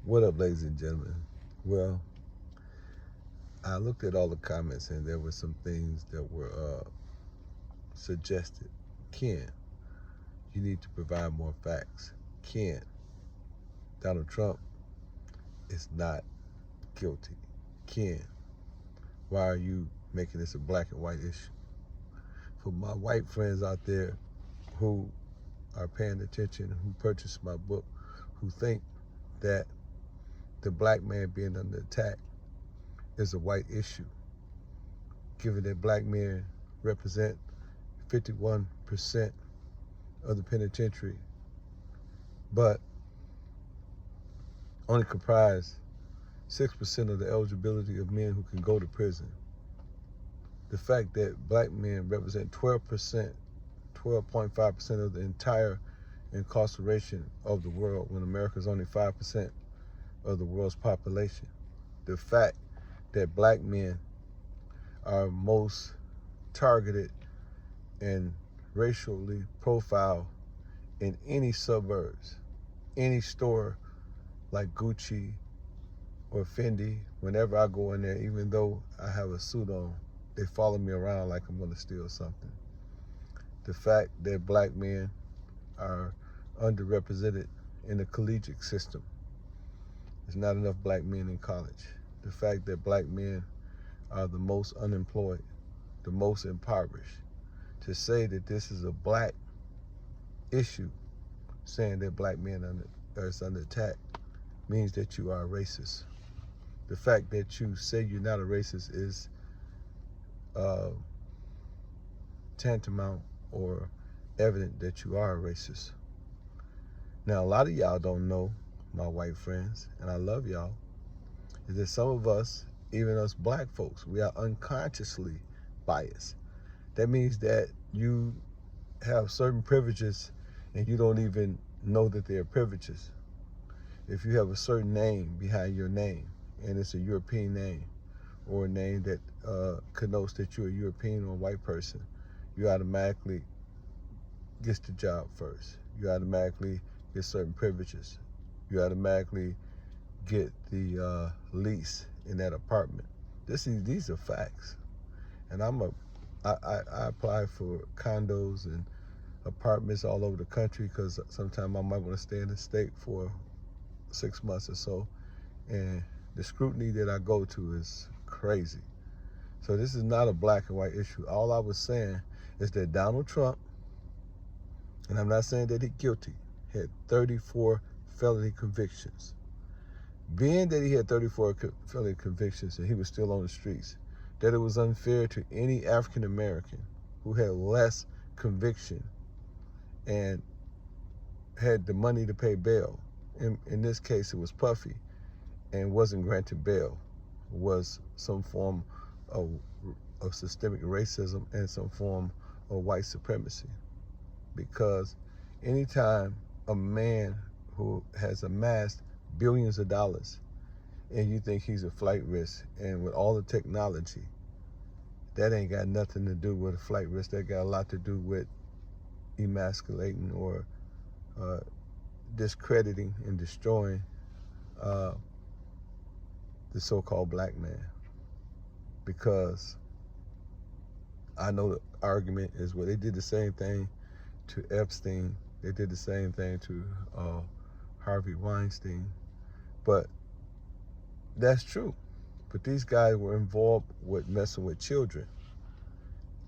What up, ladies and gentlemen? Well, I looked at all the comments and there were some things that were suggested. Ken, you need to provide more facts. Ken, Donald Trump is not guilty. Ken, why are you making this a black and white issue? For my white friends out there who are paying attention, who purchased my book, who think that the black man being under attack is a white issue, given that black men represent 51% of the penitentiary, but only comprise 6% of the eligibility of men who can go to prison. The fact that black men represent 12%, 12.5% of the entire incarceration of the world when America is only 5% of the world's population. The fact that black men are most targeted and racially profiled in any suburbs, any store like Gucci or Fendi. Whenever I go in there, even though I have a suit on, they follow me around like I'm going to steal something. The fact that black men are underrepresented in the collegiate system. There's not enough black men in college. The fact that black men are the most unemployed, the most impoverished. To say that this is a black issue, saying that black men are under attack, means that you are a racist. The fact that you say you're not a racist is tantamount or evident that you are a racist. Now, a lot of y'all don't know, my white friends, and I love y'all, is that some of us, even us black folks, we are unconsciously biased. That means that you have certain privileges and you don't even know that they're privileges. If you have a certain name behind your name, and it's a European name, or a name that connotes that you're a European or a white person, you automatically get the job first. You automatically get certain privileges. You automatically get the lease in that apartment. These are facts. And I apply for condos and apartments all over the country because sometimes I might want to stay in the state for 6 months or so. And the scrutiny that I go to is crazy. So this is not a black and white issue. All I was saying is that Donald Trump, and I'm not saying that he's guilty, had 34 felony convictions. Being that he had 34 felony convictions and he was still on the streets, that it was unfair to any African American who had less conviction and had the money to pay bail. In this case, it was Puffy, and wasn't granted bail, was some form of systemic racism and some form of white supremacy. Because anytime a man who has amassed billions of dollars and you think he's a flight risk, and with all the technology, that ain't got nothing to do with a flight risk. That got a lot to do with emasculating or discrediting and destroying the so-called black man. Because I know the argument is, well, they did the same thing to Epstein. They did the same thing to Harvey Weinstein. But that's true. But these guys were involved with messing with children.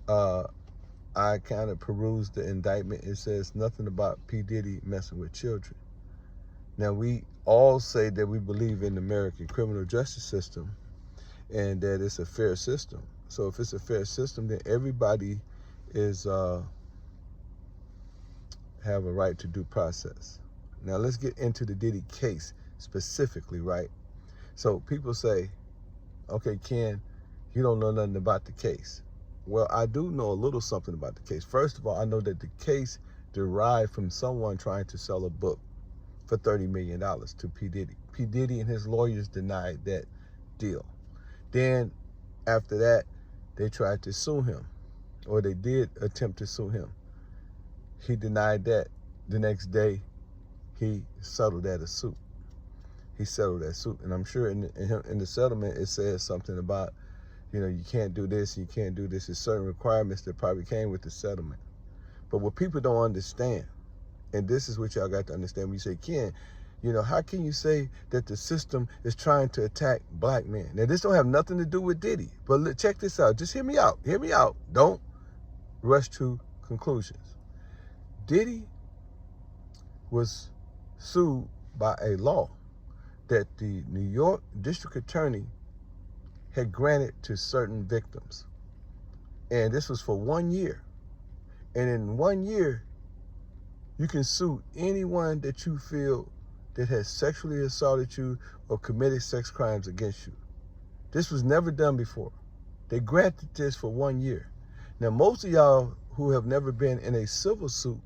I kind of perused the indictment. It says nothing about P Diddy messing with children. Now, we all say that we believe in the American criminal justice system and that it's a fair system. So if it's a fair system, then everybody is have a right to due process. Now, let's get into the Diddy case specifically, right? So people say, okay, Ken, you don't know nothing about the case. Well, I do know a little something about the case. First of all, I know that the case derived from someone trying to sell a book for $30 million to P Diddy. P Diddy and his lawyers denied that deal. Then after that, they tried to sue him, or they did attempt to sue him. He denied that. The next day, he settled at a suit. he settled that suit. And I'm sure in the settlement it says something about, you can't do this, you can't do this. There's certain requirements that probably came with the settlement. But what people don't understand, and this is what y'all got to understand when you say, Ken, how can you say that the system is trying to attack black men? Now, this don't have nothing to do with Diddy, but check this out. Just hear me out. Hear me out. Don't rush to conclusions. Diddy was sued by a law that the New York District Attorney had granted to certain victims. And this was for 1 year. And in 1 year, you can sue anyone that you feel that has sexually assaulted you or committed sex crimes against you. This was never done before. They granted this for 1 year. Now, most of y'all who have never been in a civil suit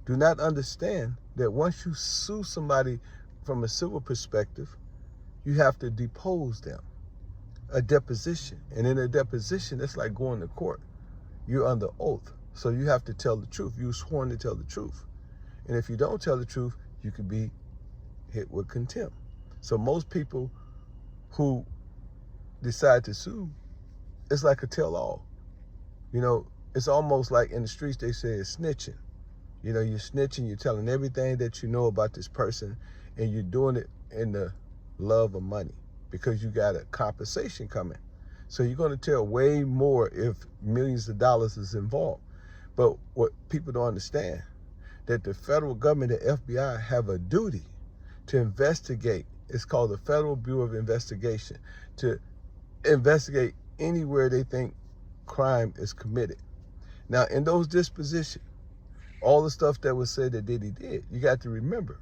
do not understand that once you sue somebody from a civil perspective, you have to depose them. A deposition. And in a deposition, it's like going to court. You're under oath. So you have to tell the truth. You're sworn to tell the truth. And if you don't tell the truth, you could be hit with contempt. So most people who decide to sue, it's like a tell-all. It's almost like in the streets they say it's snitching. You're snitching, you're telling everything that you know about this person, and you're doing it in the love of money because you got a compensation coming. So you're going to tell way more if millions of dollars is involved. But what people don't understand, that the federal government, the FBI, have a duty to investigate. It's called the Federal Bureau of Investigation, to investigate anywhere they think crime is committed. Now, in those dispositions, all the stuff that was said that Diddy did, you got to remember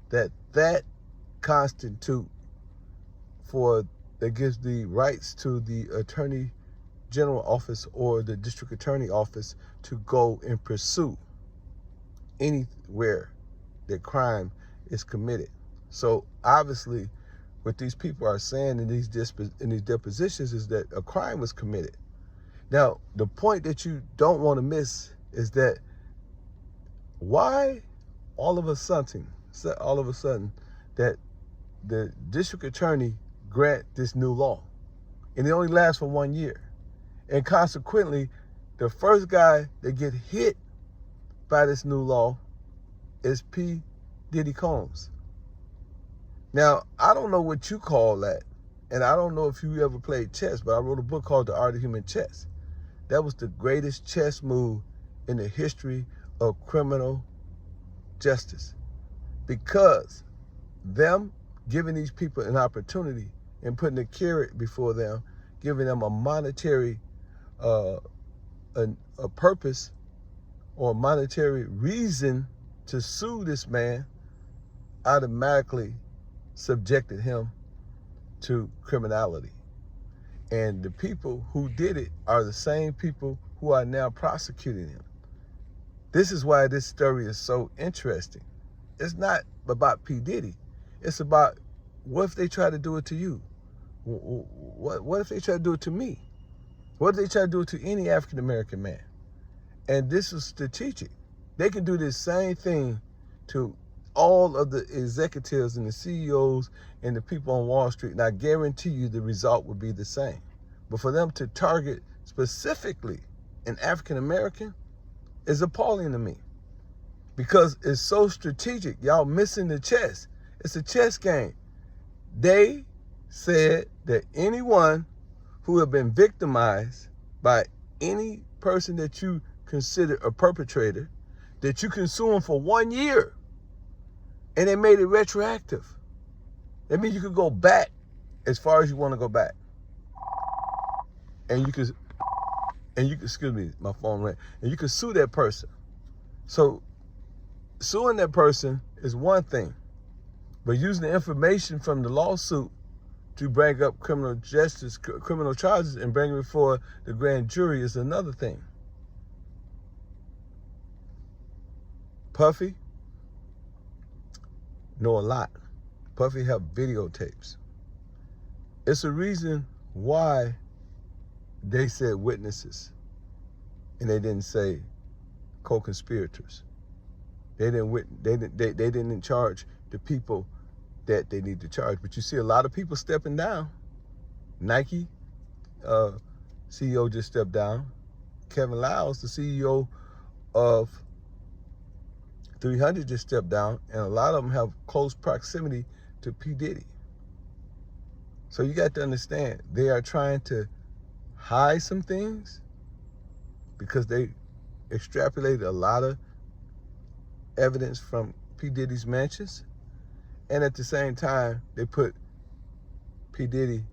that constitute that gives the rights to the Attorney General office or the District Attorney office to go and pursue anywhere that crime is committed. So obviously, what these people are saying in these depositions is that a crime was committed. Now, the point that you don't want to miss is that why all of a sudden that the district attorney grant this new law, and it only lasts for 1 year, and consequently, the first guy that get hit by this new law is P Diddy Combs. Now, I don't know what you call that, and I don't know if you ever played chess, but I wrote a book called The Art of Human Chess. That was the greatest chess move in the history of criminal justice, because them giving these people an opportunity and putting a carrot before them, giving them a monetary a purpose or a monetary reason to sue this man, automatically subjected him to criminality. And the people who did it are the same people who are now prosecuting him. This is why this story is so interesting. It's not about P. Diddy. It's about, what if they try to do it to you? What if they try to do it to me? What if they try to do it to any African-American man? And this is strategic. They can do this same thing to all of the executives and the CEOs and the people on Wall Street, and I guarantee you the result would be the same. But for them to target specifically an African-American is appalling to me, because it's so strategic. Y'all missing the chess. It's a chess game. They said that anyone who have been victimized by any person that you consider a perpetrator, that you can sue them for 1 year. And they made it retroactive. That means you could go back as far as you want to go back. And you could, excuse me, my phone rang. And you could sue that person. So suing that person is one thing, but using the information from the lawsuit to bring up criminal charges and bring it before the grand jury is another thing. Puffy know a lot. Puffy have videotapes. It's a reason why they said witnesses and they didn't say co-conspirators. They didn't charge the people that they need to charge. But you see a lot of people stepping down. Nike CEO just stepped down. Kevin Liles, the CEO of 300, just stepped down, and a lot of them have close proximity to P Diddy. So you got to understand, they are trying to hide some things because they extrapolated a lot of evidence from P Diddy's mansions, and at the same time, they put P Diddy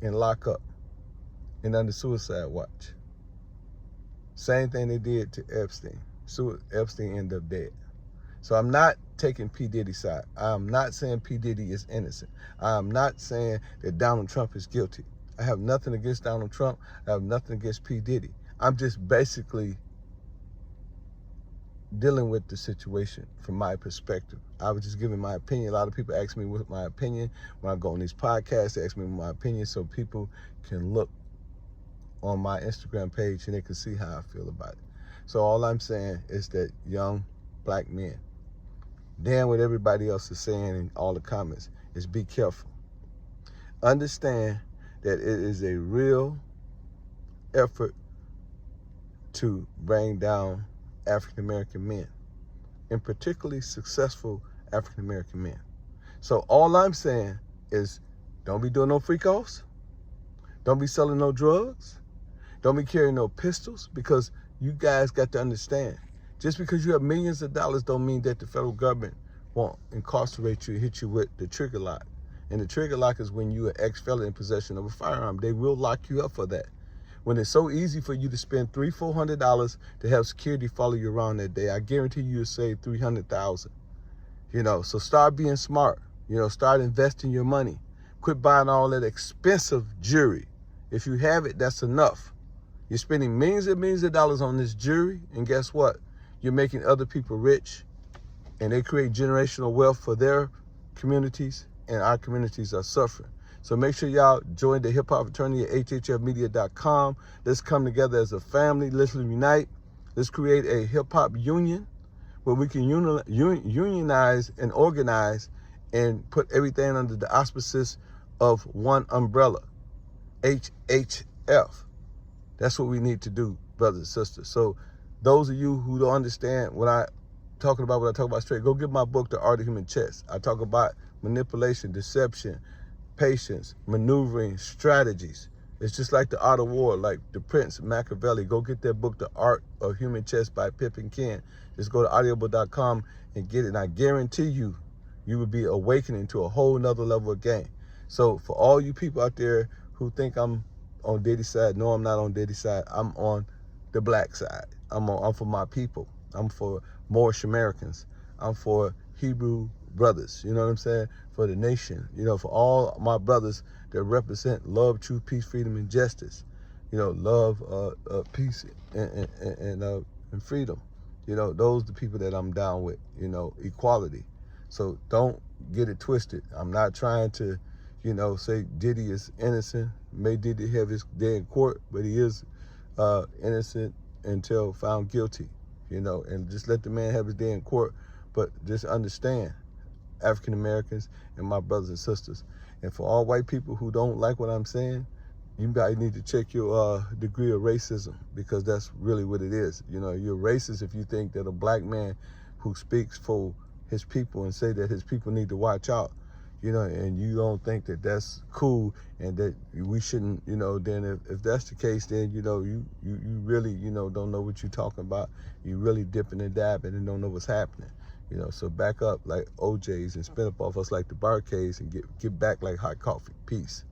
in lockup and under suicide watch. Same thing they did to Epstein. So Epstein ended up dead. So I'm not taking P Diddy's side. I'm not saying P Diddy is innocent. I'm not saying that Donald Trump is guilty. I have nothing against Donald Trump. I have nothing against P Diddy. I'm just basically dealing with the situation from my perspective. I was just giving my opinion. A lot of people ask me what my opinion when I go on these podcasts. They ask me my opinion so people can look on my Instagram page and they can see how I feel about it. So all I'm saying is that young black men, damn what everybody else is saying in all the comments, is be careful. Understand that it is a real effort to bring down African-American men, and particularly successful African-American men. So all I'm saying is don't be doing no freak-offs. Don't be selling no drugs. Don't be carrying no pistols, because you guys got to understand, just because you have millions of dollars don't mean that the federal government won't incarcerate you, hit you with the trigger lock. And the trigger lock is when you're an ex-felon in possession of a firearm. They will lock you up for that. When it's so easy for you to spend $300-400 to have security follow you around that day, I guarantee you'll save $300,000. So start being smart. Start investing your money. Quit buying all that expensive jewelry. If you have it, that's enough. You're spending millions and millions of dollars on this jewelry, and guess what? You're making other people rich, and they create generational wealth for their communities, and our communities are suffering. So make sure y'all join the Hip Hop Fraternity at hhfmedia.com. Let's come together as a family. Let's unite. Let's create a hip hop union where we can unionize and organize and put everything under the auspices of one umbrella, HHF. That's what we need to do, brothers and sisters. So those of you who don't understand what I talk about straight, go get my book, The Art of Human Chess. I talk about manipulation, deception, patience, maneuvering, strategies. It's just like the art of war, like the Prince Machiavelli. Go get that book, The Art of Human Chess by Pimpin. Just go to audiobook.com and get it. And I guarantee you, you will be awakening to a whole nother level of game. So for all you people out there who think I'm on Diddy's side, no, I'm not on Diddy's side. I'm on the black side. I'm for my people. I'm for Moorish Americans. I'm for Hebrew brothers, you know what I'm saying? For the nation, for all my brothers that represent love, truth, peace, freedom, and justice. Love, peace, and freedom. Those are the people that I'm down with, equality. So don't get it twisted. I'm not trying to, say Diddy is innocent. May Diddy have his day in court, but he is innocent until found guilty, and just let the man have his day in court. But just understand, African Americans and my brothers and sisters, and for all white people who don't like what I'm saying, you guys need to check your degree of racism, because that's really what it is. You're racist if you think that a black man who speaks for his people and say that his people need to watch out, and you don't think that that's cool and that we shouldn't, then if that's the case, then, you really, don't know what you're talking about. You really dipping and dabbing and don't know what's happening. So back up like OJs and spin up off us like the Barcades and get back like hot coffee. Peace.